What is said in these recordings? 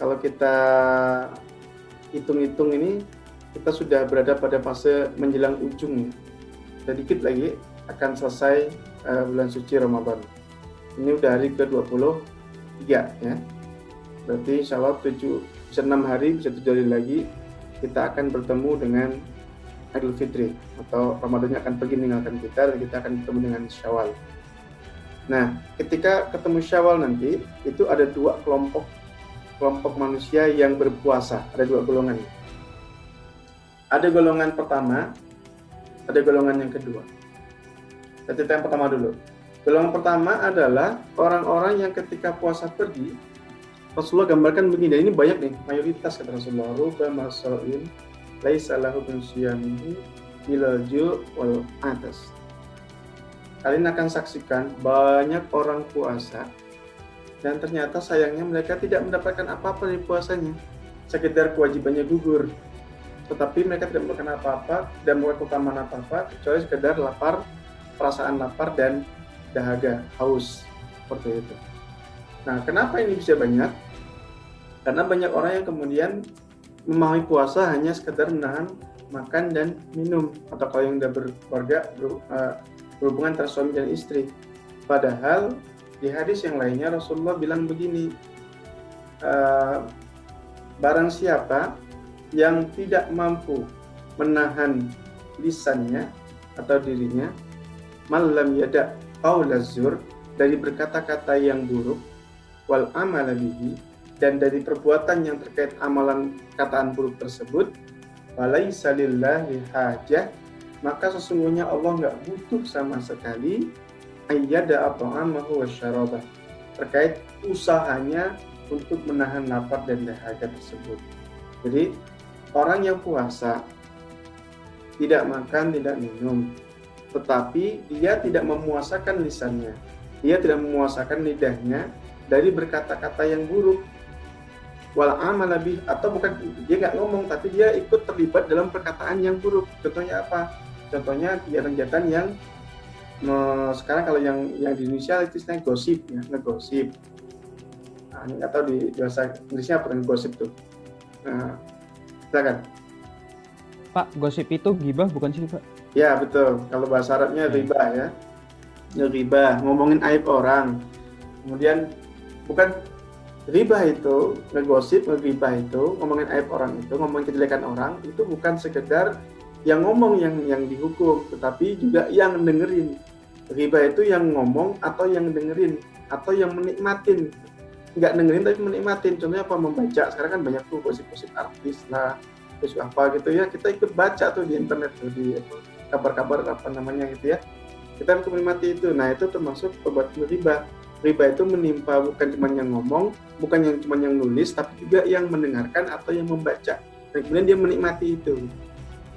kalau kita hitung-hitung ini, kita sudah berada pada fase menjelang ujung. Sedikit lagi akan selesai bulan suci Ramadan. Ini udah hari ke-23 ya. Berarti insya Allah 6 hari, bisa 7 hari lagi kita akan bertemu dengan Idul Fitri, atau Ramadannya akan pergi meninggalkan kita dan kita akan bertemu dengan Syawal. Nah, ketika ketemu Syawal nanti, itu ada dua kelompok manusia yang berpuasa, ada dua golongan. Ada golongan pertama, ada golongan yang kedua. Kita cerita yang pertama dulu. Golongan pertama adalah orang-orang yang ketika puasa pergi, Rasulullah gambarkan begini, dan ini banyak nih, mayoritas kata Rasulullah, ruba masoin laisa lahu min siyamihi ilal ju' wal atas. Kalian akan saksikan banyak orang puasa dan ternyata sayangnya mereka tidak mendapatkan apa-apa dari puasanya, sekedar kewajibannya gugur, tetapi mereka tidak mendapatkan apa-apa dan melakukan keutamaan apa-apa kecuali sekedar lapar, perasaan lapar dan dahaga, haus, seperti itu. Nah, kenapa ini bisa banyak? Karena banyak orang yang kemudian memahami puasa hanya sekedar menahan makan dan minum, atau kalau yang sudah berkeluarga berhubungan antara suami dan istri. Padahal di hadis yang lainnya Rasulullah bilang begini, barang siapa yang tidak mampu menahan lisannya atau dirinya, malam yada qaulaz zur, dari berkata-kata yang buruk, wal amala bihi, dan dari perbuatan yang terkait amalan kataan buruk tersebut, walaisa lillahi hajah, maka sesungguhnya Allah nggak butuh sama sekali ayyada at'amahu wasyarabah, terkait usahanya untuk menahan lapar dan dahaga tersebut. Jadi orang yang puasa tidak makan, tidak minum, tetapi dia tidak memuasakan lisannya, dia tidak memuasakan lidahnya dari berkata-kata yang buruk, wal amal lebih, atau bukan dia nggak ngomong tapi dia ikut terlibat dalam perkataan yang buruk. Contohnya apa? Contohnya kegiatan-kegiatan yang sekarang kalau yang di Indonesia itu istilahnya gosip ya, ngegosip. Nah, ini nggak tahu di bahasa Inggrisnya apa ngegosip tuh. Nah, silakan. Pak, gosip itu ghibah bukan sih, Pak? Ya, betul. Kalau bahasa Arabnya riba ya. Riba, ngomongin aib orang. Kemudian bukan riba itu, ngegosip, ngegibah itu, ngomongin aib orang itu, ngomongin kejelekan orang, itu bukan sekedar yang ngomong yang dihukum, tetapi juga yang dengerin. Riba itu yang ngomong atau yang dengerin, atau yang menikmatin. Nggak dengerin tapi menikmatin. Contohnya apa? Membaca. Sekarang kan banyak tuh gosip-gosip artis lah, gosip apa gitu ya. Kita ikut baca tuh di internet tuh, di kabar-kabar apa namanya gitu ya. Kita harus menikmati itu. Nah, itu termasuk perbuatan riba. Riba itu menimpa bukan cuma yang ngomong, bukan yang cuma yang nulis, tapi juga yang mendengarkan atau yang membaca. Dan kemudian dia menikmati itu.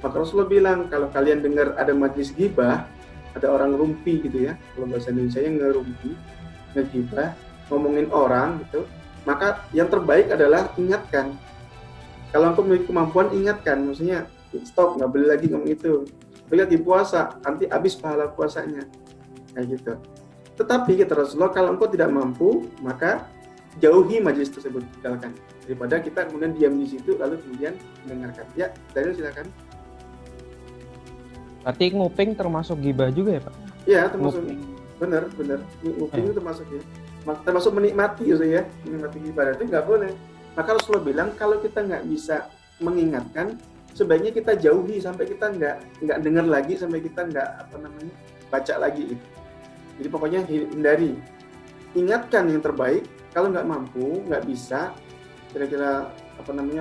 Maka Rasulullah bilang, kalau kalian dengar ada majlis ghibah, ada orang rumpi gitu ya, kalau bahasa Indonesia yang ngerumpi, ngegibah, ngomongin orang gitu, maka yang terbaik adalah ingatkan. Kalau engkau memiliki kemampuan, ingatkan. Maksudnya, stop, nggak boleh lagi ngomong itu. Bila di puasa, nanti habis pahala puasanya. Kayak gitu. Tetapi kata Rasulullah, kalau engkau tidak mampu, maka jauhi majelis tersebut, tinggalkan. Daripada kita kemudian diam di situ, lalu kemudian mendengarkan. Ya, Daniel silakan. Berarti nguping termasuk ghibah juga ya, Pak? Ya, termasuk. Benar. Nguping itu termasuk ya. Termasuk menikmati ya, menikmati ibadah itu nggak boleh. Maka Rasulullah bilang, kalau kita nggak bisa mengingatkan, sebaiknya kita jauhi sampai kita nggak dengar lagi, sampai kita nggak baca lagi itu. Jadi pokoknya hindari, ingatkan yang terbaik. Kalau nggak mampu, nggak bisa, kira-kira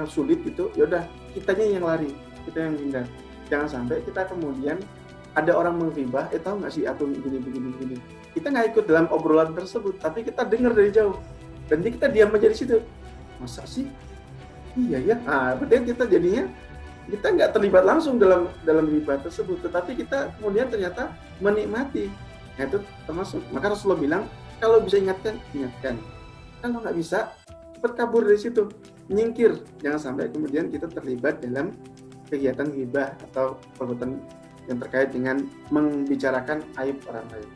sulit gitu, yaudah kitanya yang lari, kita yang hindar. Jangan sampai kita kemudian ada orang menghibah, tahu nggak sih aku begini. Kita nggak ikut dalam obrolan tersebut, tapi kita dengar dari jauh, dan kita diam aja di situ. Masa sih? Iya ya. Nah, berarti kita jadinya kita nggak terlibat langsung dalam hibah tersebut, tetapi kita kemudian ternyata menikmati. Nah, itu termasuk. Maka Rasulullah bilang, kalau bisa ingatkan. Kalau nggak bisa, cepat kabur dari situ, nyingkir. Jangan sampai kemudian kita terlibat dalam kegiatan ghibah atau perbuatan yang terkait dengan membicarakan aib orang lain.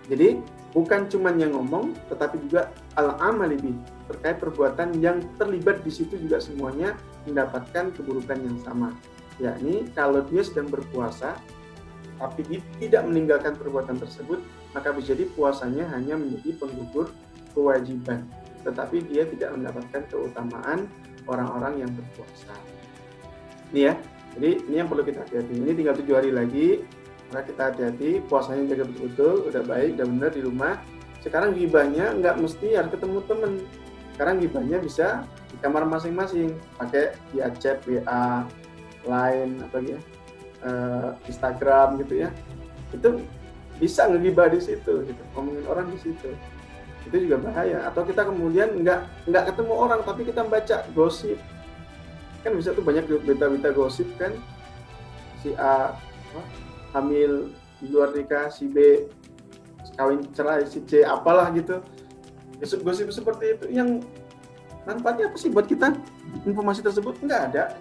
Jadi bukan cuma yang ngomong, tetapi juga al-amali bih, terkait perbuatan yang terlibat di situ juga semuanya mendapatkan keburukan yang sama. Yakni kalau dia sedang berpuasa, tapi dia tidak meninggalkan perbuatan tersebut, maka bisa jadi puasanya hanya menjadi penggugur kewajiban, tetapi dia tidak mendapatkan keutamaan orang-orang yang berpuasa. Ini ya, jadi ini yang perlu kita hati-hati. Ini tinggal 7 hari lagi. Maka kita hati-hati, puasanya jaga betul-betul, udah baik, udah benar di rumah. Sekarang gibahnya nggak mesti harus ketemu temen. Sekarang gibahnya bisa di kamar masing-masing, pakai via chat, WA, Line, apa ya, Instagram gitu ya. Itu bisa ngegibah di situ, gitu. Ngomongin orang di situ. Itu juga bahaya. Atau kita kemudian nggak ketemu orang, tapi kita baca gosip. Kan bisa tuh banyak berita-berita gosip kan, si A hamil di luar nikah, si B kawin cerai, si C apalah gitu. Gosip seperti itu yang manfaatnya apa sih buat kita? Informasi tersebut nggak ada.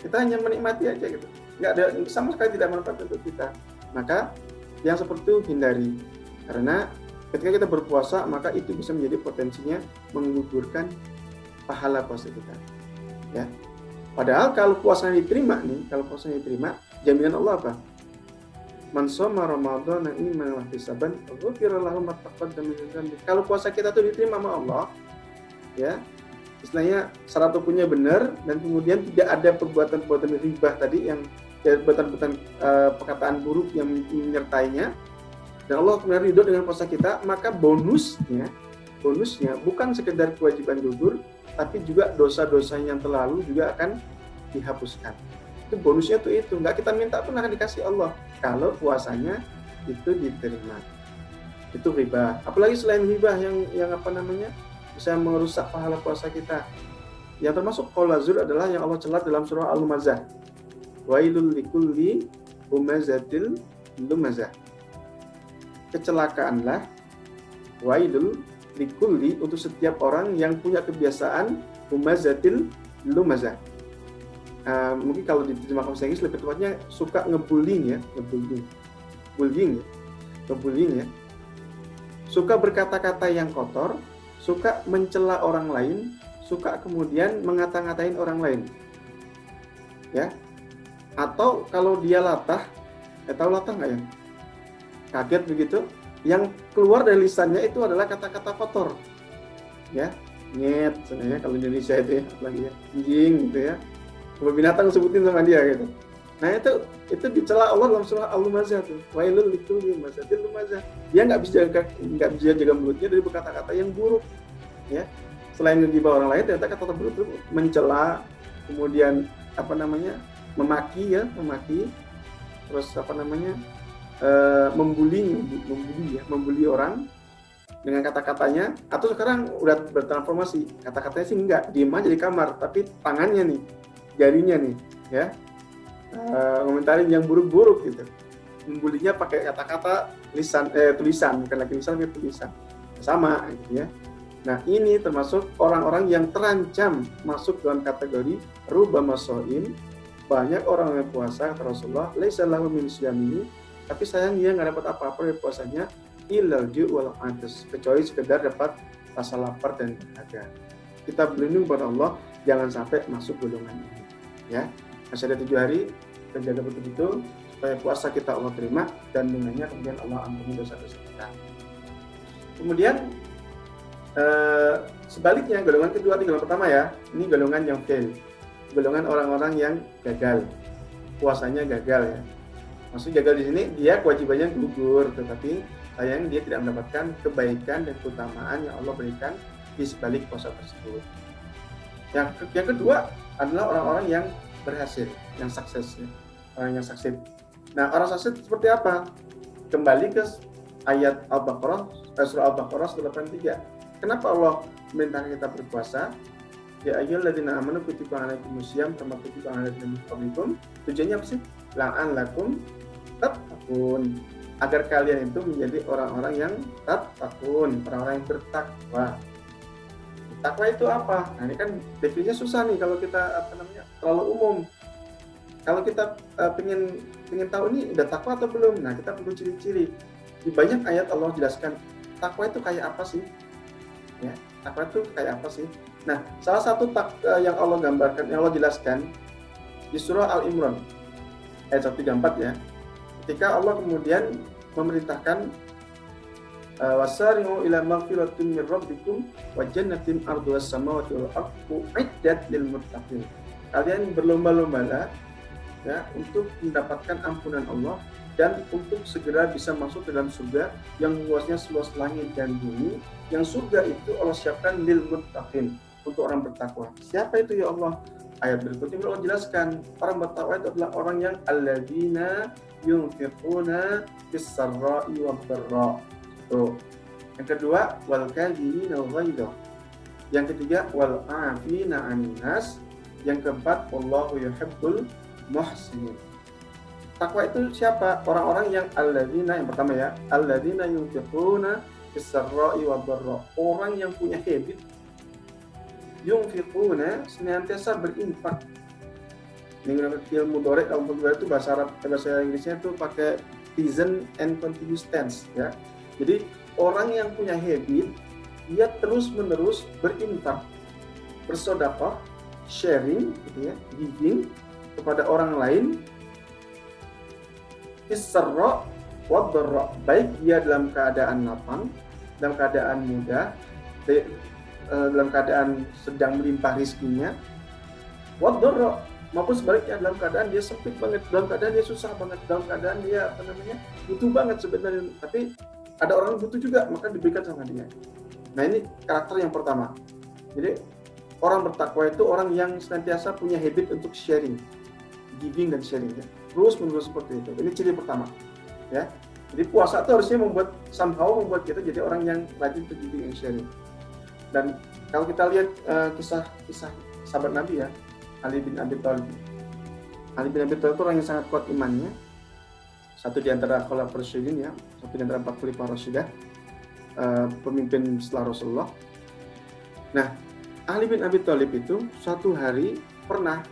Kita hanya menikmati aja gitu. Nggak ada, sama sekali tidak manfaat untuk kita. Maka yang seperti itu hindari. Karena ketika kita berpuasa, maka itu bisa menjadi potensinya menggugurkan pahala puasa kita. Ya. Padahal kalau puasanya diterima nih, jaminan Allah apa? Man shoma Ramadan imanan wa ihtisaban, ghufira lahu ma taqaddama min dzambi. Kalau puasa kita tuh diterima sama Allah, ya. Istilahnya syarat rukunnya benar dan kemudian tidak ada perbuatan-perbuatan ribah tadi yang perbuatan perkataan buruk yang menyertainya. Dan Allah kemudian ridho dengan puasa kita, maka bonusnya bukan sekedar kewajiban gugur, tapi juga dosa-dosa yang terlalu juga akan dihapuskan. Itu bonusnya tuh itu, nggak kita minta pun akan dikasih Allah kalau puasanya itu diterima. Itu riba. Apalagi selain riba yang apa namanya bisa merusak pahala puasa kita. Yang termasuk qaul zur adalah yang Allah celat dalam surah Al-Humazah. Wailul likulli humazatil lumazah. Kecelakaanlah wailul likulli untuk setiap orang yang punya kebiasaan humazatil lumazah. Mungkin kalau diterjemahkan bahasa Inggris lebih tepatnya suka ngebullying ya. Suka berkata-kata yang kotor, suka mencela orang lain, suka kemudian mengata-ngatain orang lain. Ya. Atau kalau dia latah, tahu latah nggak ya? Kaget begitu, yang keluar dari lisannya itu adalah kata-kata kotor. Ya, nyet sebenarnya kalau Indonesia itu ya, apalagi ya, anjing gitu ya. Kalau binatang sebutin sama dia gitu. Nah itu dicela Allah dalam surah Al-Humazah tuh. Wailul likulli humazatil lumazah. Dia nggak bisa jaga mulutnya dari berkata-kata yang buruk. Ya. Selain menggibah orang lain, ternyata kata-kata buruk itu mencela, kemudian apa namanya? memaki, terus apa namanya? membuli orang dengan kata-katanya, atau sekarang udah bertransformasi, kata-katanya sih enggak, diem aja di kamar, tapi tangannya nih, jarinya nih, ya, komentarin yang buruk-buruk gitu, membulinya pakai kata-kata tulisan, bukan lagi lisan, tapi tulisan, sama, gitu ya. Nah ini termasuk orang-orang yang terancam masuk dalam kategori rubama shaim, banyak orang yang puasa kata Rasulullah, laisa lahu min syiyamihi, tapi sayang dia nggak dapat apa-apa dari puasanya, illal ju' wal atas, kecuali sekedar dapat rasa lapar dan dahaga. Kita berlindung pada Allah jangan sampai masuk golongan ini. Ya, masih ada 7 hari, kita jaga betul-betul supaya puasa kita Allah terima dan dengannya kemudian Allah ampuni dosa-dosa kita. Kemudian sebaliknya golongan kedua, golongan pertama ya, ini golongan yang fail, golongan orang-orang yang gagal, puasanya gagal ya. Maksud gagal di sini dia kewajibannya gugur, tetapi sayang dia tidak mendapatkan kebaikan dan keutamaan yang Allah berikan di sebalik puasa tersebut. Yang kedua adalah orang-orang yang berhasil, yang sukses, ya. Orang yang sukses. Nah, orang sukses seperti apa? Kembali ke ayat Al-Baqarah, surah Al-Baqarah 83. Kenapa Allah memerintahkan kita berpuasa? Ya ayyuhalladzina amanu kutiba alaikumusiyam kama kutiba alal ladzina min qablikum. Tujuannya apa sih? La'allakum tattaqun, agar kalian itu menjadi orang-orang yang tattaqun, orang-orang yang bertakwa. Takwa itu apa? Nah, ini kan definisinya susah nih kalau kita terlalu umum. Kalau kita pengen tahu ini udah takwa atau belum, nah kita perlu ciri-ciri. Di banyak ayat Allah jelaskan takwa itu kayak apa sih? Ya, takwa itu kayak apa sih? Nah, salah satu yang Allah gambarkan, yang Allah jelaskan di surah Al-Imran ayat 134 ya. Ketika Allah kemudian memerintahkan wasari'u ila maghfiratin min rabbikum wa jannatin arduhas samawati wal ardu uiddat lil muttaqin. Kalian berlomba-lombalah ya untuk mendapatkan ampunan Allah dan untuk segera bisa masuk dalam surga yang luasnya seluas langit dan bumi, yang surga itu Allah siapkan lil muttaqin, untuk orang bertakwa. Siapa itu ya Allah? Ayat berikutnya Allah jelaskan, orang bertakwa itu adalah orang yang alladzina yunfiquna fis-sarra'i wad-dharra. Tuh. Yang kedua, wal kadhimina al-ghaidha. Yang ketiga, wal 'afina 'anil nas. Yang keempat, wallahu yuhibbul muhsinin. Takwa itu siapa? Orang-orang yang alladzina, yang pertama ya, alladzina yunfiquna fis-sarra'i wad-dharra. Orang yang punya habit yunfiquna, senantiasa berinfak. Ini menggunakan fi'il mudhari'. Kalau mudhari' itu bahasa Arab, bahasa Inggrisnya itu pakai present and continuous tense ya. Jadi orang yang punya habit, dia terus-menerus berinfak, bersedekah, sharing, gitu ya, giving kepada orang lain, fis-sarra' wad-dharra, baik dia dalam keadaan lapang, dalam keadaan mudah, dalam keadaan sedang melimpah rizkinya, wad-dharra, maupun sebaliknya dalam keadaan dia sempit banget, dalam keadaan dia susah banget, dalam keadaan dia butuh banget sebenarnya, tapi ada orang yang butuh juga, maka diberikan sama dia. Nah, ini karakter yang pertama. Jadi orang bertakwa itu orang yang senantiasa punya habit untuk sharing, giving dan sharing ya. Terus menerus seperti itu. Ini ciri pertama ya. Jadi puasa itu harusnya membuat kita jadi orang yang rajin untuk giving and sharing. Dan kalau kita lihat kisah sahabat Nabi ya, Ali bin Abi Thalib. Ali bin Abi Thalib itu orang yang sangat kuat imannya. Satu di antara Khulafaur Rasyidin ya, satu di antara 4 Khalifah Rasyidah, pemimpin setelah Rasulullah. Nah, Ali bin Abi Thalib itu suatu hari pernah,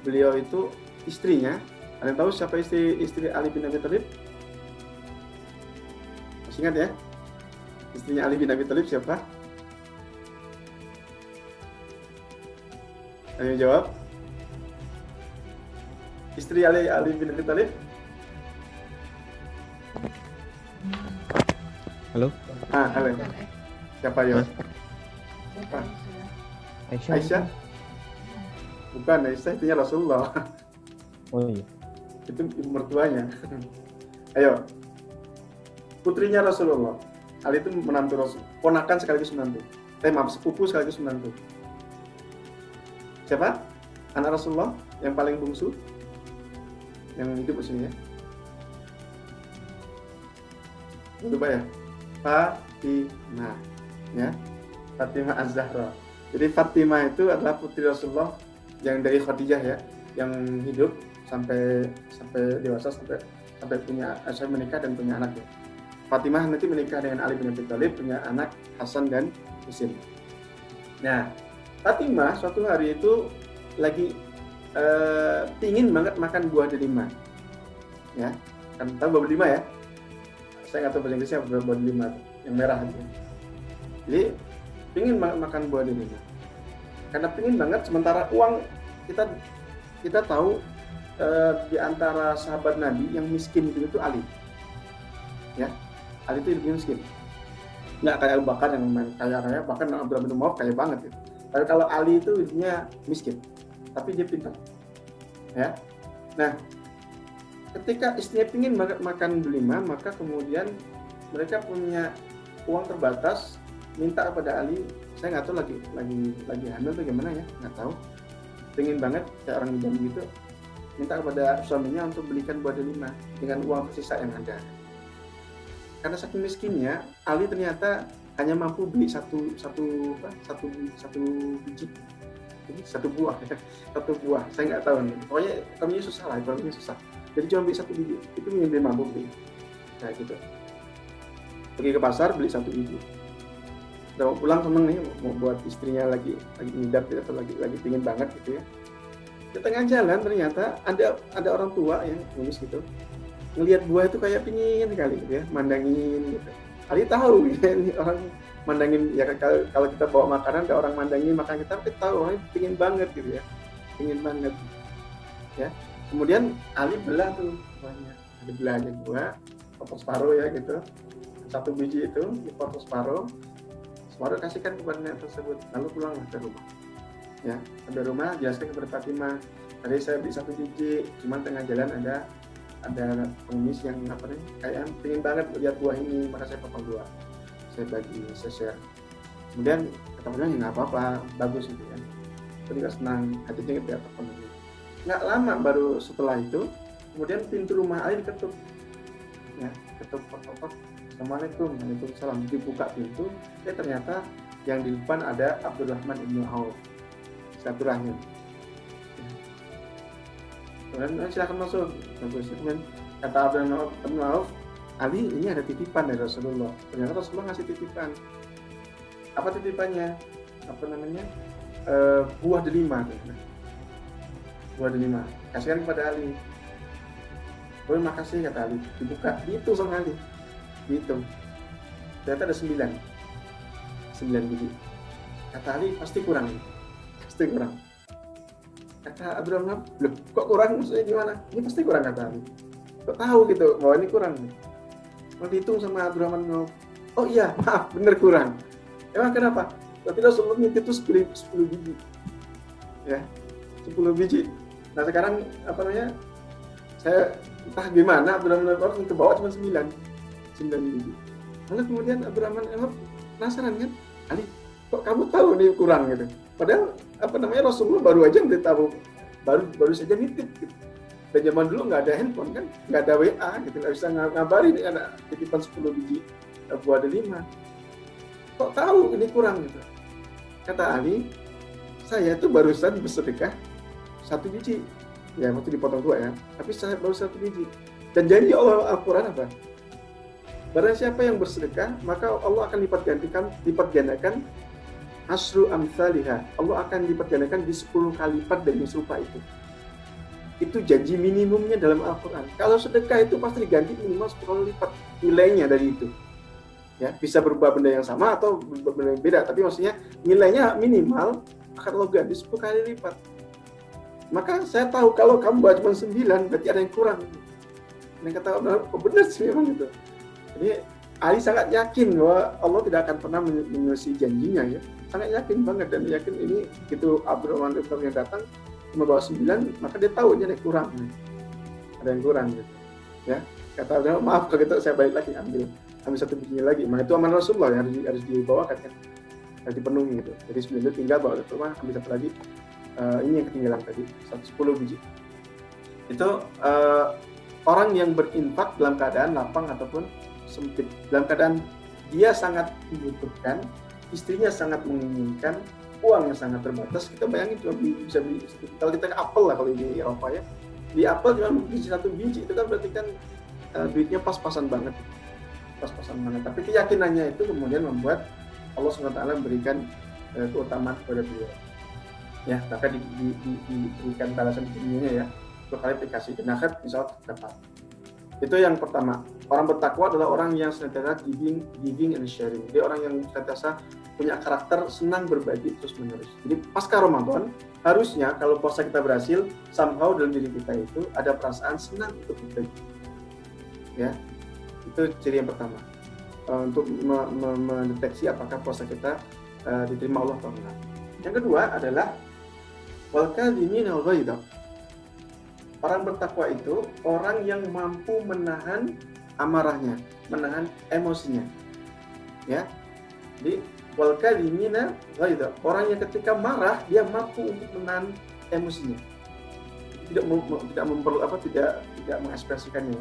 beliau itu istrinya, ada yang tahu siapa istri Ali bin Abi Thalib? Masih ingat ya? Istrinya Ali bin Abi Thalib siapa? Ayo jawab. Istri Ali bin Abi Thalib? Halo? Halo. Siapa ya? Siapa? Aisyah? Bukan, Aisyah istrinya Rasulullah. Oh iya. Itu ibu mertuanya. Ayo. Putrinya Rasulullah. Ali itu menantu Rasul. Ponakan sekaligus menantu. Sepupu sekaligus menantu. Siapa? Anak Rasulullah yang paling bungsu, yang hidup usianya. Coba ya. Fatimah ya, Fatimah Az-Zahra. Jadi Fatimah itu adalah putri Rasulullah yang dari Khadijah ya, yang hidup sampai dewasa, sampai menikah dan punya anak ya. Fatimah nanti menikah dengan Ali bin Abi Thalib, punya anak Hasan dan Husain. Nah, Fatimah suatu hari itu lagi pingin banget makan buah delima ya, kan tahu buah delima ya? Saya nggak tahu bahasa Inggrisnya buah delima yang merah itu. Jadi pingin banget makan buah delima. Karena pingin banget, sementara uang kita tahu di antara sahabat Nabi yang miskin itu Ali. Ya, Ali itu lebih miskin. Nggak kayak Abu Bakar yang kaya, bahkan Abdullah bin Auf kaya banget gitu. Tapi kalau Ali itu hidupnya miskin, tapi dia pintar. Ya. Nah, ketika istrinya ingin makan delima, maka kemudian mereka punya uang terbatas, minta kepada Ali. Saya nggak tahu lagi hamil atau gimana ya, nggak tahu. Pengen banget kayak orang Indo gitu, minta kepada suaminya untuk belikan buah delima dengan uang tersisa yang ada. Karena saking miskinnya, Ali ternyata hanya mampu beli satu biji, satu buah. Saya nggak tahu nih. Pokoknya ekonominya susah lah, ekonominya susah. Jadi cuma beli satu biji, itu yang dia mampu beli. Nah gitu. Pergi ke pasar beli satu biji. Udah mau pulang seneng nih, mau buat istrinya lagi ngidap atau lagi pingin banget gitu ya. Di tengah jalan ternyata ada orang tua yang nulis gitu. ngelihat buah itu kayak pingin kali gitu ya, mandangin gitu. Ali tahu ya, ini orang mandangin ya, kalau kita bawa makanan ada orang mandangin makan kita tahu orang pingin banget gitu ya, pingin banget ya. Kemudian Ali belah tuh buahnya, Ali belah aja buah, potong separuh ya gitu, satu biji itu dipotong separuh kasihkan kepada nenek tersebut, lalu pulanglah ke rumah ya. Sampai rumah jelaskan kepada Fatimah, tadi saya beli satu biji, cuman tengah jalan ada pengemis yang kayak pengen banget lihat buah ini, maka saya potong dua, saya bagi, saya share. Kemudian kata Fatimah, ya nggak apa-apa, bagus gitu ya. Saya juga senang, hatinya gitu ya. Nggak lama baru setelah itu, kemudian pintu rumah Ali diketuk ya, ketuk, Assalamualaikum, waalaikumsalam. Dibuka pintu, ternyata yang di depan ada Abdurrahman ibnu Auf, silaturahim. Kemudian silakan masuk. Kemudian kata Abdurrahman ibnu Auf, Ali ini ada titipan dari Rasulullah. Ternyata Rasulullah ngasih titipan. Apa titipannya? Buah delima. Buah delima. Kasihkan kepada Ali. Terima kasih kata Ali. Dibuka, dihitung sama Ali. Dihitung. Ternyata ada 9 biji. Kata Ali, pasti kurang. Kata Abdurrahman, loh, kok kurang? Maksudnya gimana? Ini pasti kurang kata Ali. Kok tahu gitu bahwa ini kurang? Mau dihitung sama Abdurrahman, oh iya, maaf, bener kurang. Emang kenapa? Tapi Rasulullah nitip itu 10 biji. Ya, 10 biji. Nah sekarang saya entah gimana Abdurrahman harus ke bawah cuma 9 biji. Lalu kemudian Abdurrahman penasaran kan, Ali, kok kamu tahu nih kurang gitu? Padahal Rasulullah baru aja beritahu, baru saja nitip gitu. Dan zaman dulu nggak ada handphone kan, nggak ada WA gitu, nggak bisa ngabarin ini ada titipan 10 biji buah delima. Kok tahu ini kurang gitu? Kata Ali, saya tuh barusan bersedekah 1 biji, ya waktu dipotong 2 ya, tapi saya baru 1 biji. Dan janji Allah Al-Quran apa? Barang siapa yang bersedekah, maka Allah akan lipat gandakan asru amsalihah. Allah akan lipat gandakan di 10 kali lipat dari serupa itu. Itu janji minimumnya dalam Al-Quran. Kalau sedekah itu pasti diganti minimal 10 kali lipat nilainya dari itu. Ya, bisa berubah benda yang sama atau benda yang beda, tapi maksudnya nilainya minimal akan Allah ganti 10 kali lipat. Maka saya tahu kalau kamu bawa cuma 9, berarti ada yang kurang. Yang kata oh benar sih memang gitu. Jadi Ali sangat yakin bahwa Allah tidak akan pernah menyelesaikan janjinya ya. Sangat yakin banget, dan yakin ini gitu Abdurrahman yang datang cuma bawa 9, maka dia tahu ini ada yang kurang. Ada yang kurang gitu. Ya. Kata Abdurrahman, maaf kalau gitu saya balik lagi ambil 1 biji lagi. Nah itu amanah Rasulullah yang harus dibawakan kan. Harus dipenuhi gitu. Jadi 9 itu tinggal bawa ke rumah, ambil 1 lagi. Ini yang ketinggalan tadi, 10 biji. Itu orang yang berinfak dalam keadaan lapang ataupun sempit, dalam keadaan dia sangat membutuhkan, istrinya sangat menginginkan, uangnya sangat terbatas. Kita bayangin cuma bisa beli, kalau kita ke apel lah kalau di Eropa ya, di apel cuma biji 1 biji itu kan berarti kan duitnya pas-pasan banget. Tapi keyakinannya itu kemudian membuat Allah SWT memberikan keutamaan kepada beliau. Ya, maka diberikan balasan di dunia ya, berkualifikasi dan akhirat insya Allah dapat. Itu yang pertama. Orang bertakwa adalah orang yang senantiasa giving and sharing. Dia orang yang senantiasa punya karakter senang berbagi terus menerus. Jadi pasca Ramadan harusnya kalau puasa kita berhasil, somehow dalam diri kita itu ada perasaan senang untuk berbagi. Ya, itu ciri yang pertama. Untuk mendeteksi apakah puasa kita diterima Allah atau enggak. Yang kedua adalah wal kadhimina al-ghaidha. Orang bertakwa itu orang yang mampu menahan amarahnya, menahan emosinya. Ya. Jadi wal kadhimina al-ghaidha, orang yang ketika marah dia mampu untuk menahan emosinya. Tidak mengekspresikannya.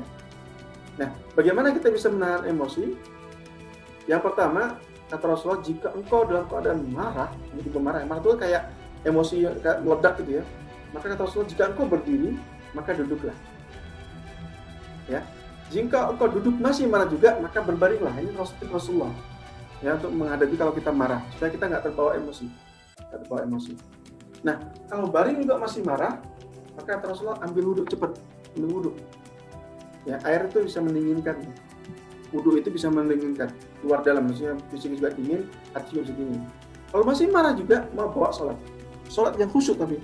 Nah, bagaimana kita bisa menahan emosi? Yang pertama, kata Rasulullah, jika engkau dalam keadaan marah itu kayak emosi kayak meledak gitu ya. Maka kata Rasulullah, jika engkau berdiri, maka duduklah. Ya. Jika engkau duduk masih marah juga, maka berbaringlah. Ini Rasulullah. Ya, untuk menghadapi kalau kita marah, supaya kita nggak terbawa emosi. Nah, kalau baring juga masih marah, maka kata Rasulullah, ambil wudhu cepat, ambil wudhu. Ya, air itu bisa mendinginkan. Wudu itu bisa mendinginkan. Luar dalam, maksudnya fisik juga dingin, hati juga bisa dingin. Kalau masih marah juga, mau bawa sholat. Sholat yang khusyuk tapi.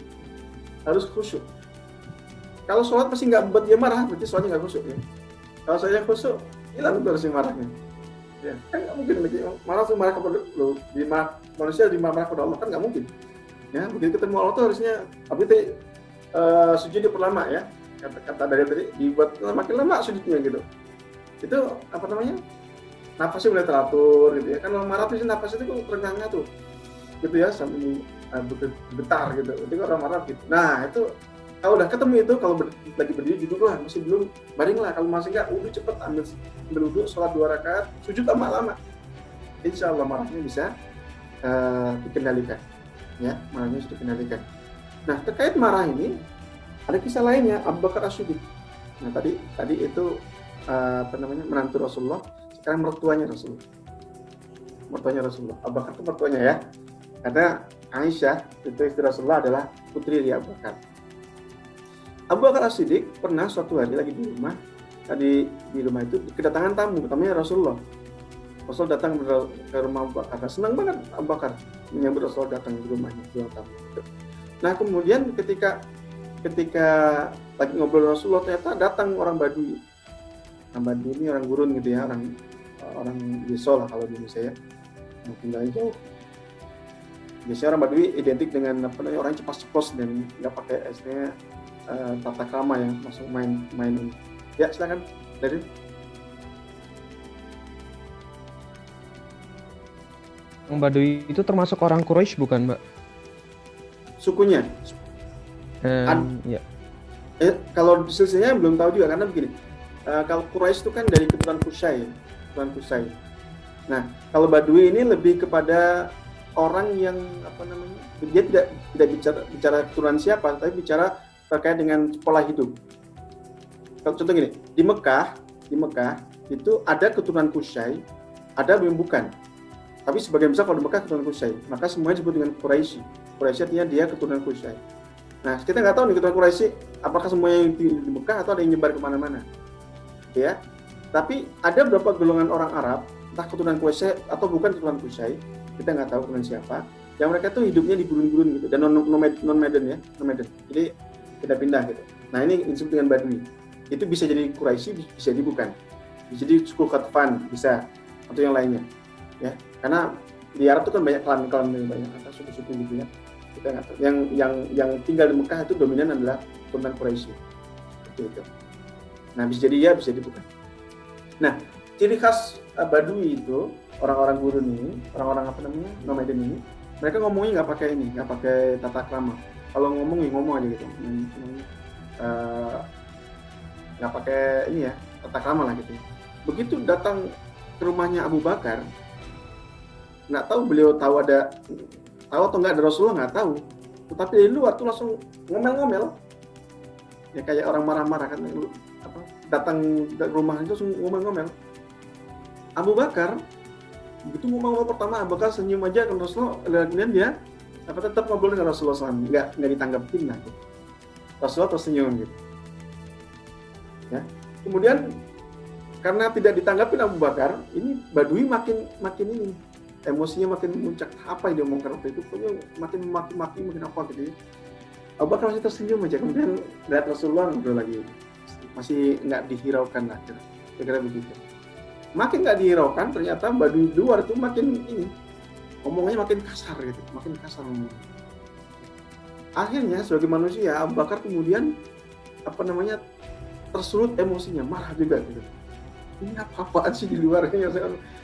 Harus khusyuk. Kalau sholat masih nggak buat dia marah, berarti sholatnya nggak khusyuk ya. Kalau saya khusyuk, hilang terus marahnya. Ya, kan nggak mungkin lagi marah tuh marah kepada lo, manusia marah kepada Allah kan nggak mungkin. Ya, begitu ketemu Allah tuh harusnya, tapi itu sujud diperlama ya. Kata dari tadi dibuat makin lama sujudnya gitu. Itu apa namanya? Nafasnya mulai teratur gitu ya. Kan orang marah tuh nafas itu terengah-engah tuh. Gitu ya sambil bergetar gitu. Itu orang marah gitu. Nah, itu kalau udah ketemu itu, kalau lagi berdiri duduklah, masih belum baringlah. Kalau masih enggak, udah cepet ambil wudhu, sholat 2 rakaat, sujud lama-lama. Insya Allah marahnya bisa dikendalikan. Ya, marahnya sudah dikendalikan. Nah, terkait marah ini ada kisah lainnya, Abu Bakar As-Siddiq. Nah, tadi itu menantu Rasulullah, sekarang mertuanya Rasulullah. Mertuanya Rasulullah. Abu Bakar itu mertuanya ya. Karena Aisyah itu istri Rasulullah adalah putri dari Abu Bakar. Abu Bakar As-Siddiq pernah suatu hari lagi di rumah, tadi di rumah itu kedatangan tamunya Rasulullah. Rasul datang ke rumah Abu Bakar. Senang banget Abu Bakar menyambut Rasul datang di rumahnya, ruang tamu. Nah, kemudian ketika lagi ngobrol Rasulullah, ternyata datang orang Badui. Orang Badui ini orang gurun gitu ya, orang desa lah kalau di Indonesia ya, tinggal jauh. Biasanya orang Badui identik dengan orang cepat-ceplos dan nggak pakai tata krama ya, masuk main ini. Ya, silakan dari Orang Baduy itu termasuk orang Quraisy bukan, Mbak? sukunya. Ya. Kalau silsilahnya belum tahu juga karena begini. Kalau Quraisy itu kan dari keturunan Qusay. Nah, kalau Badui ini lebih kepada orang yang dia tidak bicara keturunan siapa, tapi bicara terkait dengan pola hidup. Contoh gini, di Mekah itu ada keturunan Qusay, ada yang bukan. Tapi sebagian besar kalau di Mekah keturunan Qusay, maka semuanya disebut dengan Quraisy. Quraisy artinya dia keturunan Qusay. Nah, kita nggak tahu nih keturunan Quraisy apakah semuanya di Mekah atau ada yang nyebar kemana-mana. Ya, tapi ada beberapa golongan orang Arab, entah keturunan Qusay atau bukan keturunan Qusay, kita nggak tahu keturunan siapa. Yang mereka tuh hidupnya di gurun-gurun gitu, dan non-Medan ya, non-Medan. Jadi pindah-pindah gitu. Nah, ini disebut dengan Badui. Itu bisa jadi Quraisy, bisa jadi bukan. Bisa jadi suku Ghatfan, bisa, atau yang lainnya. Ya, karena di Arab itu kan banyak klan-klan, banyak suku-suku gitu ya. Kita nggak tahu. Yang tinggal di Mekah itu dominan adalah keturunan Quraisy. Itu. Nah, bisa jadi ya, bisa jadi bukan. Nah, ciri khas Badui itu, orang-orang gurun ini, orang-orang nomaden ini, mereka ngomongnya nggak pakai tata krama. Kalau ngomong aja gitu. Nggak pakai ini ya, tata krama lah gitu. Begitu datang ke rumahnya Abu Bakar, nggak tahu beliau tahu atau nggak ada Rasulullah, nggak tahu. Tetapi dari luar tuh langsung ngomel-ngomel. Ya kayak orang marah-marah kan, datang ke rumah itu langsung ngomel-ngomel. Abu Bakar begitu ngomel pertama, Abu Bakar senyum aja ke Rasulullah, kemudian dia tetap ngobrol dengan Rasulullah SAW, nggak ditanggapin lah. Gitu. Rasulullah tersenyum gitu. Ya. Kemudian karena tidak ditanggapin Abu Bakar, ini Badui makin ini emosinya makin memuncak. Apa yang dia omongkan waktu itu? Pokoknya makin maki-maki, makin apa gitu ya. Abu Bakar masih tersenyum aja, kemudian lihat Rasulullah ngobrol lagi, masih nggak dihiraukan lah, kira-kira begitu. Makin nggak dihiraukan, ternyata Badui luar itu makin ini, ngomongnya makin kasar gitu, makin kasar ngomongnya. Akhirnya sebagai manusia, Abu Bakar kemudian tersulut emosinya, marah juga gitu. Ini apa-apaan sih di luarnya?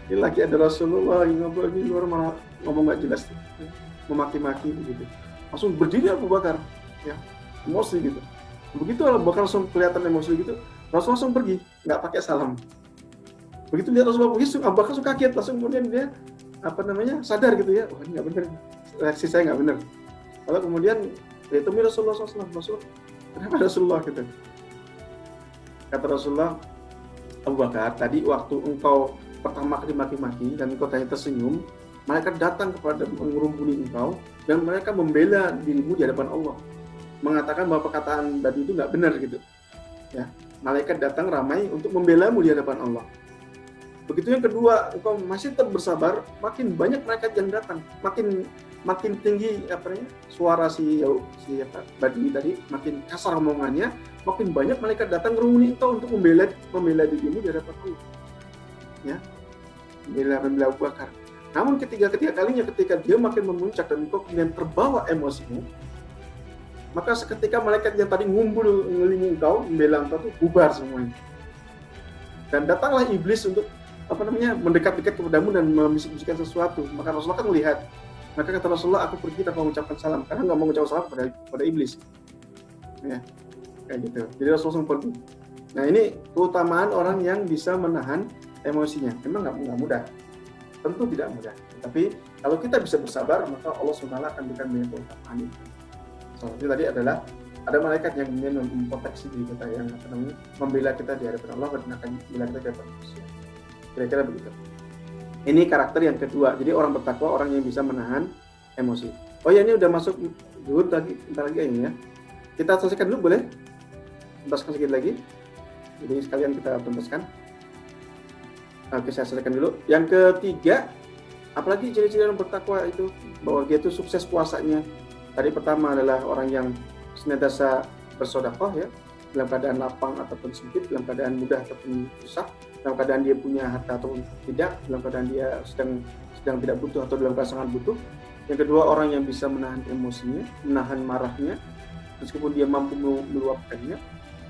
Ini lagi ada Rasulullah, ngobrol di luar malah ngomong nggak jelas, memaki-maki begitu. Langsung berdiri Abu Bakar, ya, emosi gitu. Begitu Abu Bakar langsung kelihatan emosi gitu, Rasul langsung pergi, nggak pakai salam. Begitu lihat Rasulullah pergi, Abu Bakar langsung kaget, langsung kemudian dia sadar gitu ya, oh ini nggak benar, reaksi saya nggak benar. Lalu kemudian ya temui Rasulullah SAW, Rasul, kenapa Rasulullah gitu? Kata Rasulullah, Abu Bakar, tadi waktu engkau pertama kali maki-maki dan engkau tanya tersenyum, mereka datang kepada mengerumpuni engkau dan mereka membela dirimu di hadapan Allah, mengatakan bahwa perkataan tadi itu nggak benar gitu, ya. malaikat datang ramai untuk membelamu di hadapan Allah. Begitu yang kedua, engkau masih tetap bersabar, makin banyak malaikat yang datang, makin tinggi suara si Badui tadi, makin kasar omongannya, makin banyak malaikat datang ngerumuni engkau untuk membela dirimu di hadapan Allah. Ya, membela Abu Bakar. Namun ketiga kalinya ketika dia makin memuncak dan engkau kemudian terbawa emosimu, maka seketika malaikat yang tadi ngumpul mengelilingi engkau, membela engkau itu bubar semuanya. Dan datanglah iblis untuk mendekat-dekat kepadamu dan membisik-bisikkan sesuatu. Maka Rasulullah kan melihat. Maka kata Rasulullah, aku pergi tanpa mengucapkan salam, karena nggak mau mengucapkan salam pada iblis. Ya, kayak gitu. Jadi Rasulullah pergi. Nah, ini keutamaan orang yang bisa menahan emosinya. Memang nggak mudah. Tentu tidak mudah. Tapi kalau kita bisa bersabar, maka Allah SWT akan berikan banyak keutamaan itu. Selanjutnya tadi adalah ada malaikat yang ingin memproteksi diri kita, yang membela kita di hadapan Allah dan akan membela kita di hadapan manusia. Kira-kira begitu. Ini karakter yang kedua. Jadi orang bertakwa, orang yang bisa menahan emosi. Oh ya, ini udah masuk zuhur tadi, bentar lagi ini ya. Kita selesaikan dulu boleh? Tuntaskan sedikit lagi. Jadi sekalian kita tuntaskan. Oke, saya selesaikan dulu. Yang ketiga, apalagi ciri-ciri orang bertakwa itu bahwa dia itu sukses puasanya. Tadi pertama adalah orang yang senantiasa bersedekah ya, dalam keadaan lapang ataupun sempit, dalam keadaan mudah ataupun susah, dalam keadaan dia punya harta atau tidak, dalam keadaan dia sedang tidak butuh atau dalam keadaan sangat butuh. Yang kedua, orang yang bisa menahan emosinya, menahan marahnya, meskipun dia mampu meluapkannya.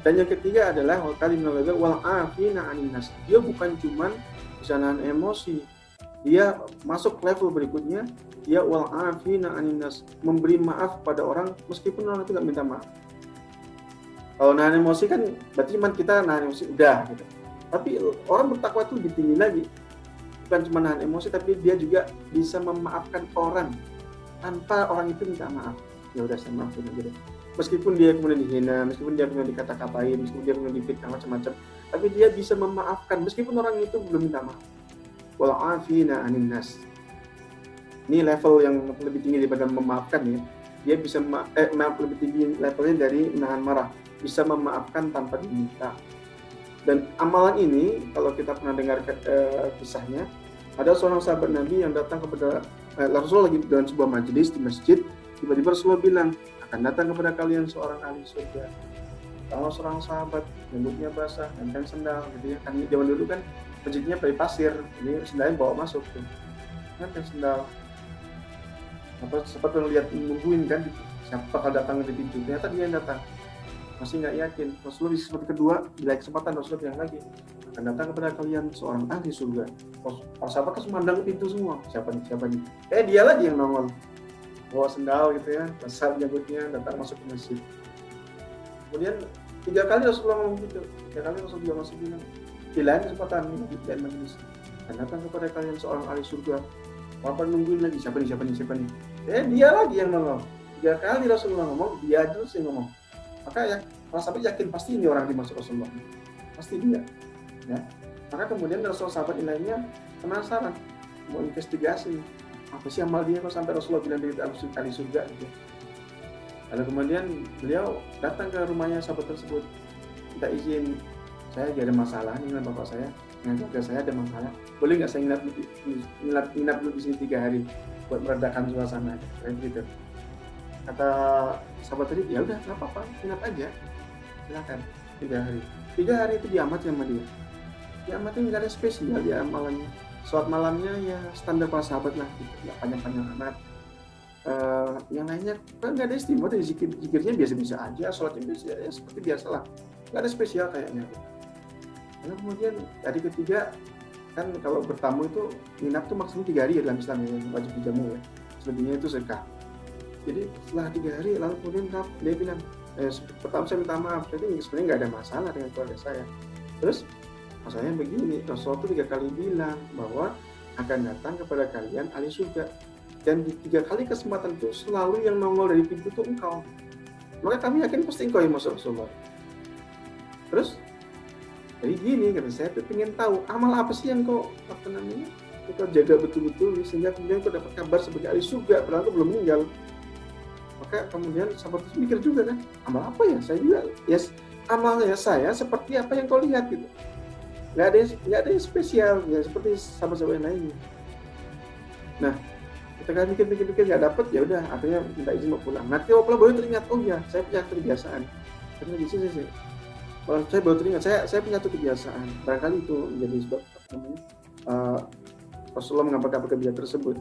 Dan yang ketiga adalah wal afina anin nas. Dia bukan cuman bisa nahan emosi, dia masuk level berikutnya, dia wal afina anin nas, memberi maaf pada orang meskipun orang itu nggak minta maaf. Kalau nahan emosi kan berarti cuma kita nahan emosi udah gitu. Tapi orang bertakwa itu lebih tinggi lagi. Bukan cuma nahan emosi, tapi dia juga bisa memaafkan orang tanpa orang itu minta maaf. Ya udah, saya maafin aja deh. Meskipun dia kemudian dihina, meskipun dia kemudian dikata-katain, meskipun dia kemudian difitnah macam-macam, tapi dia bisa memaafkan meskipun orang itu belum minta maaf. Wal afina anin nas. Ini level yang lebih tinggi daripada memaafkan ya. Dia bisa lebih tinggi levelnya dari menahan marah, bisa memaafkan tanpa diminta. Dan amalan ini, kalau kita pernah dengar kisahnya, ada seorang sahabat Nabi yang datang kepada Rasulullah lagi dalam sebuah majelis di masjid. Tiba-tiba Rasulullah bilang, akan datang kepada kalian seorang ahli surga. Kalau seorang sahabat, rambutnya basah, dan sendal, gitu ya. Kan zaman dulu kan masjidnya dari pasir, jadi sendalnya bawa masuk tuh. Kan sendal. Sempat melihat nungguin kan, siapa bakal datang di pintu. Ternyata dia yang datang. Masih nggak yakin. Rasulullah di kesempatan kedua, bila kesempatan Rasulullah bilang lagi, akan datang kepada kalian seorang ahli surga. Para sahabat kan memandang pintu semua. Siapa nih? Dia lagi yang nongol, bawa sendal gitu ya, besar nyebutnya, datang masuk ke masjid. Kemudian 3 kali Rasulullah ngomong gitu. 3 kali Rasulullah masih bilang, di lain kesempatan di lain majelis, akan datang kepada kalian seorang ahli surga. Apa nungguin lagi? Siapa nih? Dia lagi yang nongol. 3 kali Rasulullah ngomong, dia terus yang ngomong. Maka ya, para sahabat yakin pasti ini orang dimaksud Rasulullah, pasti dia. Ya. Maka kemudian Rasulullah sahabat yang lainnya penasaran, mau investigasi apa sih amal dia kok sampai Rasulullah bilang dia ahli surga gitu. Lalu kemudian beliau datang ke rumahnya sahabat tersebut, minta izin, saya ada masalah nih dengan bapak saya, dengan keluarga saya ada masalah, boleh nggak saya nginap dulu di sini 3 hari buat meredakan suasana, kayak gitu. Kata sahabat tadi, ya udah nggak apa-apa, ingat aja, silakan 3 hari. 3 hari itu diamati sama dia. Diamati nggak ada spesial dia amalannya. Sholat malamnya ya standar para sahabat lah, gitu. Nggak panjang-panjang amat. Yang lainnya kan nggak ada istimewa, zikirnya biasa-biasa aja, sholatnya biasa ya seperti biasa lah, nggak ada spesial kayaknya. Lalu kemudian tadi ketiga kan kalau bertamu itu nginap tuh maksimal 3 hari ya dalam Islam ya, wajib dijamu ya. Selebihnya itu sedekah. Jadi setelah 3 hari lalu kemudian dia bilang, pertama saya minta maaf, jadi sebenarnya nggak ada masalah dengan keluarga saya. Terus masalahnya begini, Rasulullah itu 3 kali bilang bahwa akan datang kepada kalian ahli surga, dan di 3 kali kesempatan itu selalu yang nongol dari pintu itu engkau. Maka kami yakin pasti engkau yang masuk Rasulullah. Terus jadi gini, kata saya tuh pengen tahu amal apa sih yang kau jaga betul-betul sehingga kemudian kau dapat kabar sebagai ahli surga padahal kau belum meninggal. Maka kemudian sahabat itu mikir juga kan, amal apa ya? Saya juga amalnya saya seperti apa yang kau lihat gitu. Nggak ada yang spesial ya, seperti sahabat-sahabat yang lainnya. Nah, ketika mikir nggak dapet, ya udah akhirnya minta izin mau pulang. Nanti mau pulang baru teringat, oh ya saya punya kebiasaan. Karena di sini saya baru teringat, saya punya kebiasaan. Barangkali itu menjadi sebab Rasulullah mengabarkan kebiasaan tersebut.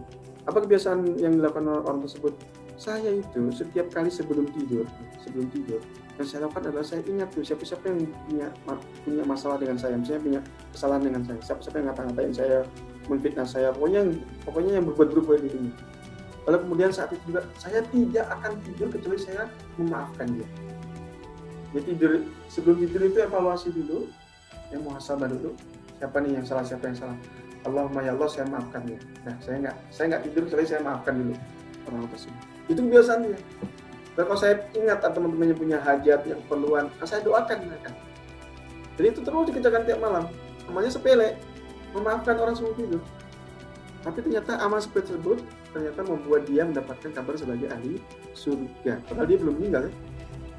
Apa kebiasaan yang dilakukan orang tersebut? Saya itu setiap kali sebelum tidur, yang saya lakukan adalah saya ingat tuh siapa-siapa yang punya masalah dengan saya, misalnya punya kesalahan dengan saya, siapa-siapa yang ngata-ngatain saya, menfitnah saya, pokoknya yang berbuat di dunia. Lalu kemudian saat itu juga saya tidak akan tidur kecuali saya memaafkan dia. Jadi tidur, sebelum tidur itu evaluasi dulu, muhasabah dulu, siapa nih yang salah, siapa yang salah. Allahumma ya Allah, saya maafkan dia. Nah, saya nggak tidur kecuali saya maafkan dulu orang tersebut. Itu kebiasaannya. Dan kalau saya ingat teman-teman yang punya hajat, yang keperluan, saya doakan mereka. Jadi itu terus dikerjakan tiap malam. Namanya sepele, memaafkan orang sebelum tidur. Tapi ternyata amal seperti tersebut ternyata membuat dia mendapatkan kabar sebagai ahli surga. Padahal dia belum meninggal ya.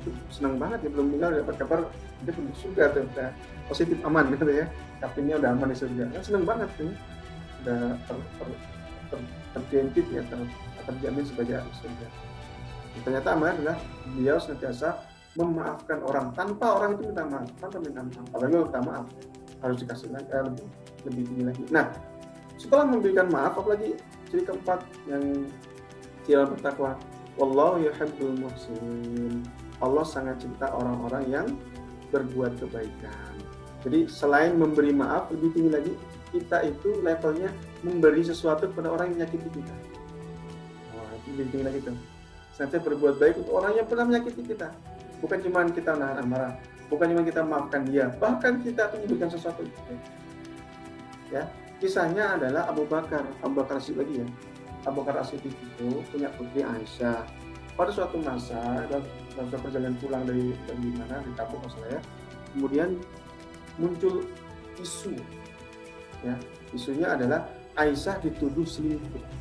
Itu senang banget ya, belum meninggal dapat kabar dia penduduk surga tuh, udah positif aman gitu ya. Kaptennya udah aman di surga. Kan senang banget tuh. Udah terjangkit ya, terjamin sebagai ahli surga. Ternyata amal adalah beliau senantiasa memaafkan orang tanpa orang itu minta maaf, apalagi minta maaf harus dikasih lagi lebih tinggi lagi. Nah, setelah memberikan maaf, apalagi ciri keempat yang dalam bertakwa, wallahu yuhibbul muhsinin. Allah sangat cinta orang-orang yang berbuat kebaikan. Jadi selain memberi maaf, lebih tinggi lagi kita itu levelnya memberi sesuatu kepada orang yang menyakiti kita. Wah, itu lebih tinggi lagi tuh. Saya berbuat baik untuk orang yang pernah menyakiti kita. Bukan cuma kita nahan amarah, bukan cuma kita maafkan dia, bahkan kita memberikan sesuatu. Ya, kisahnya adalah Abu Bakar As-Siddiq lagi ya. Abu Bakar As-Siddiq itu punya putri Aisyah. Pada suatu masa dalam suatu perjalanan pulang dari mana di Tabuk maksudnya, kemudian muncul isu. Ya, isunya adalah Aisyah dituduh selingkuh.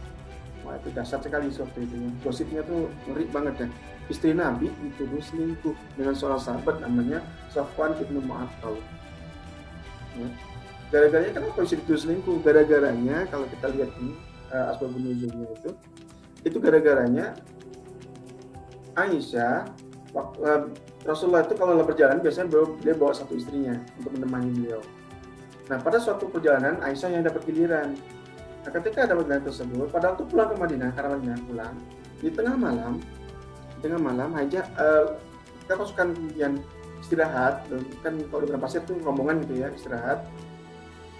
Wah, itu dahsyat sekali waktu itu. Gosipnya tuh ngeri banget ya. Istri Nabi dituduh selingkuh dengan seorang sahabat namanya Safwan bin Mu'attal. Ya. Gara-garanya kenapa bisa dituduh selingkuh? Gara-garanya kalau kita lihat ini asbabun nuzulnya itu gara-garanya Aisyah, Rasulullah itu kalau berjalan biasanya dia bawa satu istrinya untuk menemani beliau. Nah, pada suatu perjalanan Aisyah yang dapat giliran. Nah, ketika ada perjalanan tersebut, pada waktu pulang ke Madinah, karena Madinah pulang, di tengah malam Aisyah kita pasukan kemudian istirahat, kan kalau di pasir tuh rombongan gitu ya, istirahat.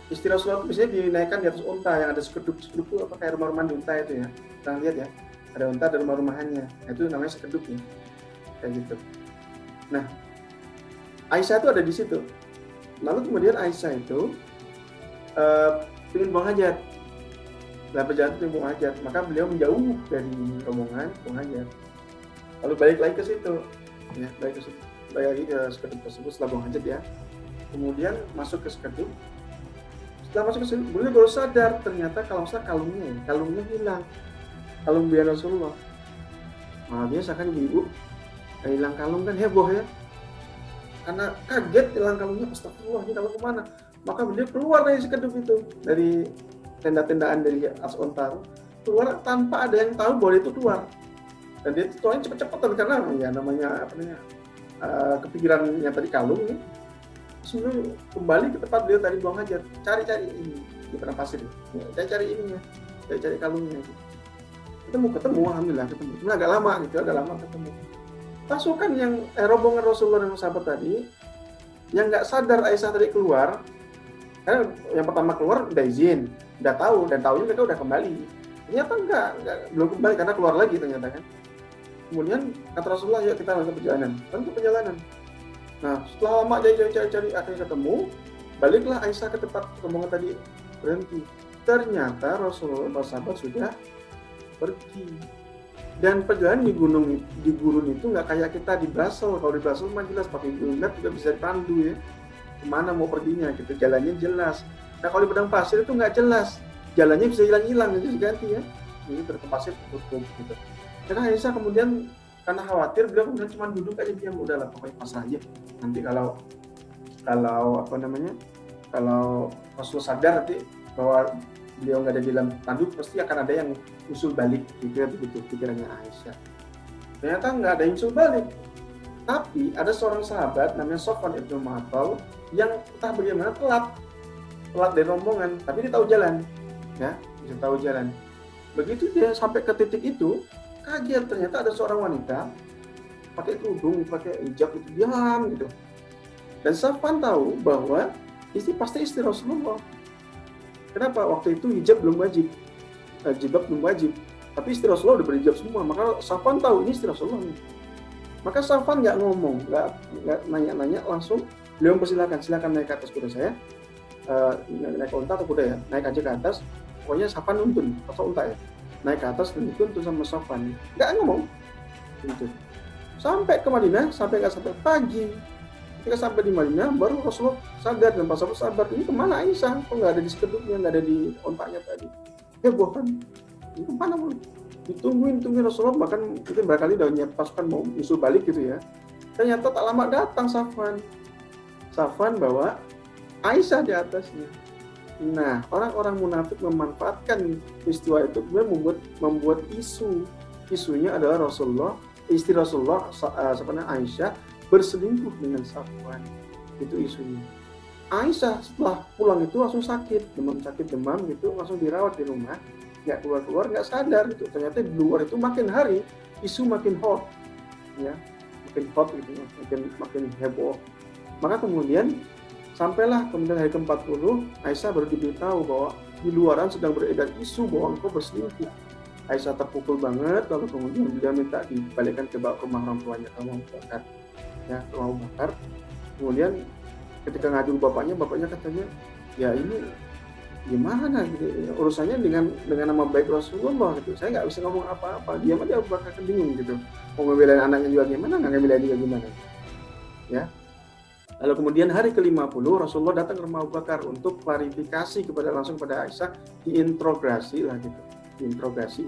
Istri Rasulullah itu biasanya dinaikkan di atas unta yang ada sekeduk itu apa kayak rumah-rumah di unta itu ya. Kita lihat ya, ada unta dan rumah-rumahannya. Nah, itu namanya sekeduk ya, kayak gitu. Nah, Aisyah itu ada di situ. Lalu kemudian Aisyah itu ingin buang hajat. Dalam perjalanan itu buang hajat, maka beliau menjauh dari rombongan buang hajat. Lalu balik lagi ke situ, ya, balik lagi ke sekeduk tersebut setelah buang hajat ya. Kemudian masuk ke sekeduk. Setelah masuk ke sekeduk, beliau baru sadar ternyata kalungnya hilang. Kalung biar Rasulullah. Nah, biasa kan ibu hilang kalung kan heboh ya. Karena kaget hilang kalungnya, astagfirullah, ini kalung kemana? Maka beliau keluar dari sekeduk itu, dari tenda-tendaan dari atas unta, keluar tanpa ada yang tahu bahwa itu keluar. Dan dia keluarnya cepet-cepetan karena ya namanya kepikiran yang tadi kalung ya. Sebelum kembali ke tempat beliau tadi buang hajat, cari-cari ini di padang pasir, cari ininya, cari kalungnya. Ketemu, alhamdulillah ketemu. Cuma agak lama ketemu. Pasukan yang rombongan Rasulullah dan sahabat tadi yang nggak sadar Aisyah tadi keluar, karena yang pertama keluar udah izin, udah tahu dan tahunya mereka udah kembali. Ternyata enggak belum kembali karena keluar lagi ternyata kan. Kemudian kata Rasulullah, yuk kita lanjut perjalanan. Nah, setelah lama cari akhirnya ketemu, baliklah Aisyah ke tempat rombongan tadi berhenti. Ternyata Rasulullah dan sahabat sudah pergi. Dan perjalanan di gurun itu nggak kayak kita di Brussels. Kalau di Brussels mah jelas pakai Google Map juga bisa dipandu ya kemana mau perginya gitu, jalannya jelas. Nah, kalau di padang pasir itu nggak jelas, jalannya bisa hilang-hilang, jadi ganti ya. Ini padang pasir tutup gitu. Karena Aisyah kemudian karena khawatir beliau kemudian cuma duduk aja diam, udahlah pokoknya pasrah aja. Nanti kalau apa namanya, kalau Rasulullah sadar nanti bahwa beliau nggak ada di dalam tanduk, pasti akan ada yang usul balik, gitu begitu pikirannya Aisyah. Ternyata nggak ada yang usul balik, tapi ada seorang sahabat namanya Sofwan ibnu Mu'attal yang entah bagaimana telat dari rombongan, tapi dia tahu jalan, ya, bisa tahu jalan. Begitu dia sampai ke titik itu, kaget ternyata ada seorang wanita pakai kerudung, pakai hijab itu diam gitu. Dan Safwan tahu bahwa pasti istri Rasulullah. Kenapa? Waktu itu hijab belum wajib, jilbab belum wajib, tapi istri Rasulullah udah berhijab semua. Maka Safwan tahu ini istri Rasulullah. Maka Safwan nggak ngomong, nggak nanya-nanya, langsung beliau mempersilahkan, silakan naik ke atas kuda saya, naik unta atau kuda ya, naik aja ke atas. Pokoknya Safwan nuntun atau unta ya, naik ke atas dan dituntun sama Safwan, nggak ngomong, gitu. Sampai ke Madinah, sampai pagi. Ketika sampai di Madinah, baru Rasulullah sadar dan pas Rasulullah sadar, ini kemana Aisyah? Kok nggak ada di sekedupnya, nggak ada di ontaknya tadi? Heboh kan? Ini kemana pun? Ditungguin Rasulullah, bahkan mungkin barangkali udah nyiap pasukan mau usul balik gitu ya. Ternyata tak lama datang Safwan bawa Aisyah di atasnya. Nah, orang-orang munafik memanfaatkan peristiwa itu kemudian membuat isunya adalah istri Rasulullah sebenarnya Aisyah berselingkuh dengan Safwan. Itu isunya. Aisyah setelah pulang itu langsung sakit demam gitu, langsung dirawat di rumah, nggak keluar, nggak sadar gitu. Ternyata di luar itu makin hari isu makin hot, ya, gitu, makin heboh. Maka kemudian sampailah kemudian hari ke-40, Aisyah baru diberitahu bahwa di luaran sedang beredar isu bahwa engkau berselingkuh. Aisyah terpukul banget, lalu kemudian dia minta dibalikkan ke rumah orang tuanya, ke Abu Bakar. Ya, ke Abu Bakar. Kemudian ketika ngadu bapaknya katanya, ya ini gimana gitu, urusannya dengan nama baik Rasulullah gitu. Saya nggak bisa ngomong apa-apa. Dia aja Abu Bakar bingung gitu. Mau ngebelain anaknya juga gimana, nggak ngebelain juga gimana. Ya. Lalu kemudian hari ke-50 Rasulullah datang ke rumah Abu Bakar untuk klarifikasi langsung kepada Aisyah, diinterogasi lah gitu. Diinterogasi,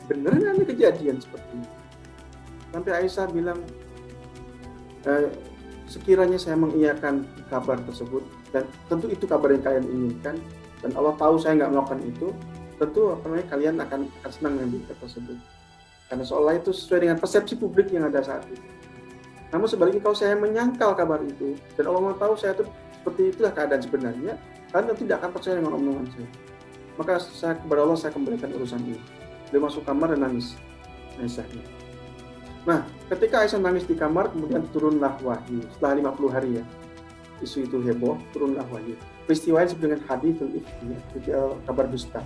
bener nggak ini kejadian seperti ini? Sampai Aisyah bilang, sekiranya saya mengiyakan kabar tersebut, dan tentu itu kabar yang kalian inginkan, dan Allah tahu saya nggak melakukan itu, tentu kalian akan senang dengan berita tersebut. Karena seolah itu sesuai dengan persepsi publik yang ada saat itu. Namun sebaliknya kalau saya menyangkal kabar itu, dan Allah tahu saya itu seperti itulah keadaan sebenarnya, kalian tentu tidak akan percaya dengan omongan saya. Maka kepada Allah saya kembalikan urusan ini. Dia masuk kamar dan nangis. Aisyahnya. Nah, ketika Aisyah nangis di kamar, kemudian turunlah wahyu. Setelah 50 hari ya, isu itu heboh, turunlah wahyu. Peristiwa ini disebut dengan haditsul ifki, kabar dusta.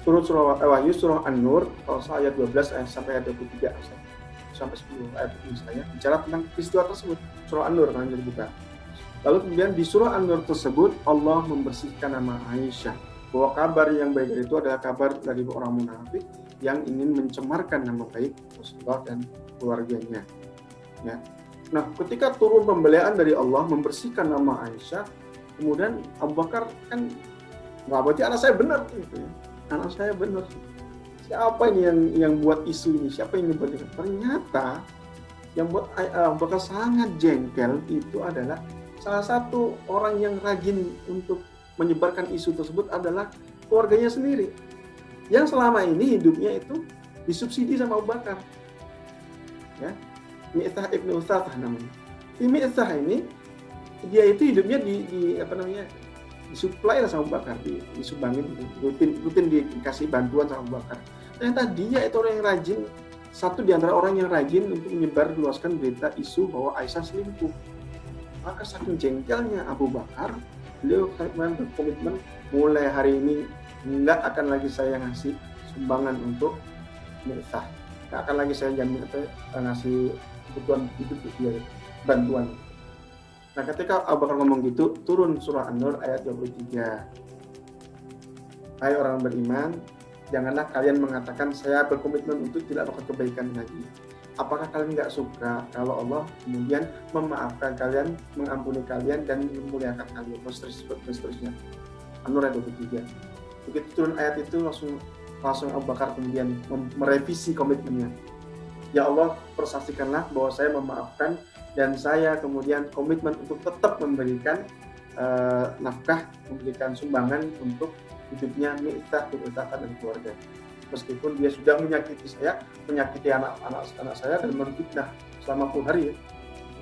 Turun surah wahyu, surah An-Nur, ayat 12 sampai ayat 23 sampai 10 ayat ini saya bicara tentang peristiwa tersebut. Surah An-Nur kan jadi buka. Lalu kemudian di surah An-Nur tersebut Allah membersihkan nama Aisyah, bahwa kabar yang baik itu adalah kabar dari orang munafik yang ingin mencemarkan nama baik Rasulullah dan keluarganya. Ya. Nah, ketika turun pembelaan dari Allah membersihkan nama Aisyah, kemudian Abu Bakar kan, nggak berarti anak saya benar gitu ya. Anak saya benar. Siapa ini yang buat isu ini? Siapa yang nyebar ini? Ternyata yang buat Abu Bakar sangat jengkel itu adalah salah satu orang yang rajin untuk menyebarkan isu tersebut adalah keluarganya sendiri, yang selama ini hidupnya itu disubsidi sama Abu Bakar. Ya, Mi'thah ibnu Utsafah namanya. Si Mi'thah ini dia itu hidupnya disuplai sama Abu Bakar, disumbangin, rutin dikasih bantuan sama Abu Bakar. Ternyata dia itu orang yang rajin, satu di antara orang yang rajin untuk menyebarluaskan berita isu bahwa Aisyah selingkuh. Maka saking jengkelnya Abu Bakar, beliau berkomitmen mulai hari ini nggak akan lagi saya ngasih sumbangan untuk Mi'thah, nggak akan lagi saya ngasih kebutuhan hidup dia, bantuan. Nah, ketika Abu Bakar ngomong gitu, turun surah An-Nur ayat 23. Hai orang beriman, janganlah kalian mengatakan saya berkomitmen untuk tidak melakukan kebaikan lagi. Apakah kalian nggak suka kalau Allah kemudian memaafkan kalian, mengampuni kalian, dan memuliakan kalian? Seterusnya. An-Nur ayat 23. Begitu turun ayat itu langsung langsung Abu Bakar kemudian merevisi komitmennya. Ya Allah, persaksikanlah bahwa saya memaafkan dan saya kemudian komitmen untuk tetap memberikan nafkah, memberikan sumbangan untuk hidupnya Mi'tah bin Utsaqah dan keluarga. Meskipun dia sudah menyakiti saya, menyakiti anak-anak saya dan menfitnah selama 10 hari ya.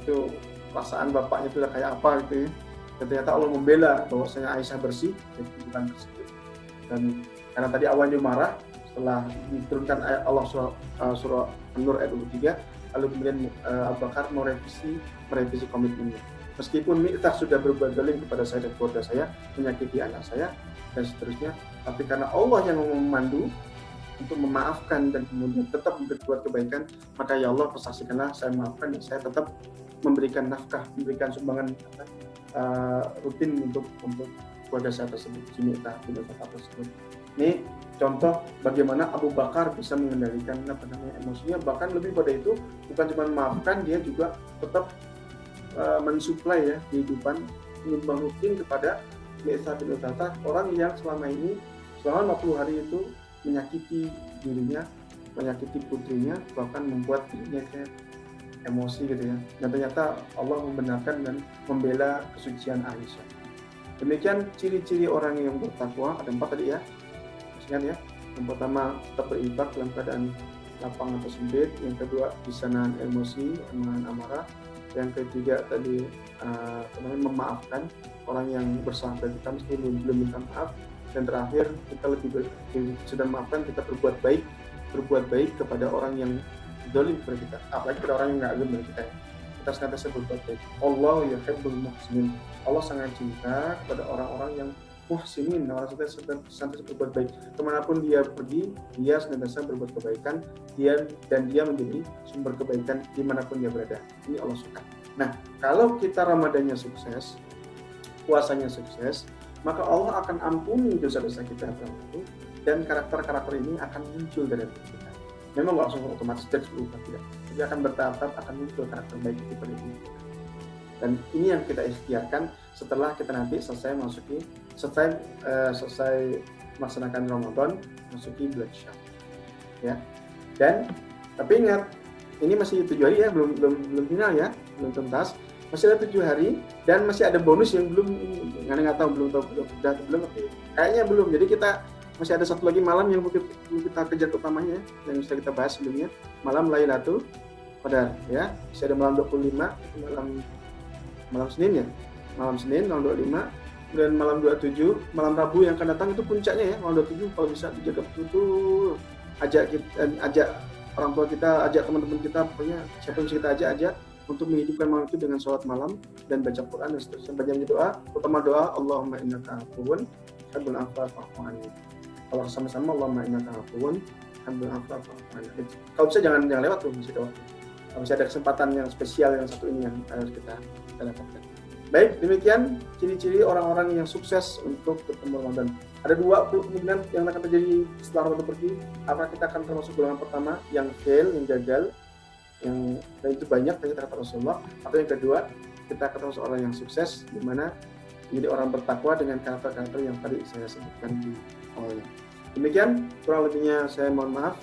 Itu perasaan bapaknya itu udah kayak apa gitu ya. Dan ternyata Allah membela bahwasanya Aisyah bersih dari tuduhan tersebut. Dan karena tadi awalnya marah, setelah diturunkan ayat Allah surah An-Nur ayat 23, lalu kemudian Abu Bakar merevisi komitmennya. Meskipun Mi'tah sudah berbuat zalim kepada saya dan keluarga saya, menyakiti anak saya dan seterusnya, tapi karena Allah yang memandu untuk memaafkan dan kemudian tetap berbuat kebaikan, maka ya Allah persaksikanlah saya maafkan dan saya tetap memberikan nafkah, memberikan sumbangan rutin untuk keluarga saya tersebut, Mi'tah bin Utsaqah tersebut. Ini contoh bagaimana Abu Bakar bisa mengendalikan emosinya, bahkan lebih pada itu bukan cuma memaafkan, dia juga tetap mensuplai ya kehidupan, menyumbang rutin kepada Mi'tah bin Utsaqah, orang yang selama 50 hari itu menyakiti dirinya, menyakiti putrinya, bahkan membuat dirinya emosi gitu ya. Dan ternyata Allah membenarkan dan membela kesucian Aisyah. Demikian ciri-ciri orang yang bertakwa, ada 4 tadi ya. Ingat ya, yang pertama tetap berinfak dalam keadaan lapang atau sempit, yang kedua bisa nahan emosi, menahan amarah, yang ketiga tadi memaafkan orang yang bersalah pada kita meski belum minta maaf, dan terakhir kita sudah memaafkan, kita berbuat baik kepada orang yang zalim kepada kita, apalagi kepada orang yang nggak zalim kepada kita ya. Kita senantiasa berbuat baik. Allah yuhibbul muhsinin. Allah sangat cinta kepada orang-orang yang muhsinin, orang senantiasa berbuat baik. Kemanapun dia pergi, dia senantiasa berbuat kebaikan, dan dia menjadi sumber kebaikan dimanapun dia berada. Ini Allah suka. Nah, kalau kita Ramadannya sukses, puasanya sukses, maka Allah akan ampuni dosa-dosa kita itu, dan karakter-karakter ini akan muncul dari diri kita. Memang nggak langsung otomatis dan berubah, tidak. Tapi akan bertahap akan muncul karakter baik itu pada diri kita. Dan ini yang kita ikhtiarkan setelah kita nanti selesai melaksanakan Ramadan, masuki bulan Syawal. Ya. Dan tapi ingat, ini masih 7 hari ya, belum final ya, belum tuntas. Masih ada 7 hari dan masih ada bonus yang belum kayaknya belum. Jadi kita masih ada satu lagi malam yang belum kita kejar utamanya yang sudah kita bahas sebelumnya, malam Lailatul Qadar ya. Masih ada malam 25 malam Senin ya. Malam Senin malam 25 dan malam 27, malam Rabu yang akan datang itu puncaknya ya, malam 27. Kalau bisa dijaga betul, ajak orang tua kita, ajak teman-teman kita, pokoknya siapa yang bisa kita ajak untuk menghidupkan malam itu dengan sholat malam dan baca Quran dan seterusnya. Banyak doa, pertama doa Allahumma innaka afuwun tuhibbul afwa fa'fu anni. Kalau sama-sama Allahumma innaka afuwun tuhibbul afwa fa'fu anni. Kalau bisa jangan lewat tuh, masih ada waktu. Kalau bisa ada kesempatan yang spesial yang satu ini yang harus kita dapatkan. Baik, demikian ciri-ciri orang-orang yang sukses untuk bertemu Ramadan. Ada 2 kemungkinan yang akan terjadi setelah Ramadan pergi. Apakah kita akan termasuk golongan pertama yang fail, yang gagal, dan itu banyak dari kata Rasulullah, atau yang kedua kita akan termasuk orang yang sukses, di mana menjadi orang bertakwa dengan karakter-karakter yang tadi saya sebutkan di awalnya. Demikian kurang lebihnya saya mohon maaf.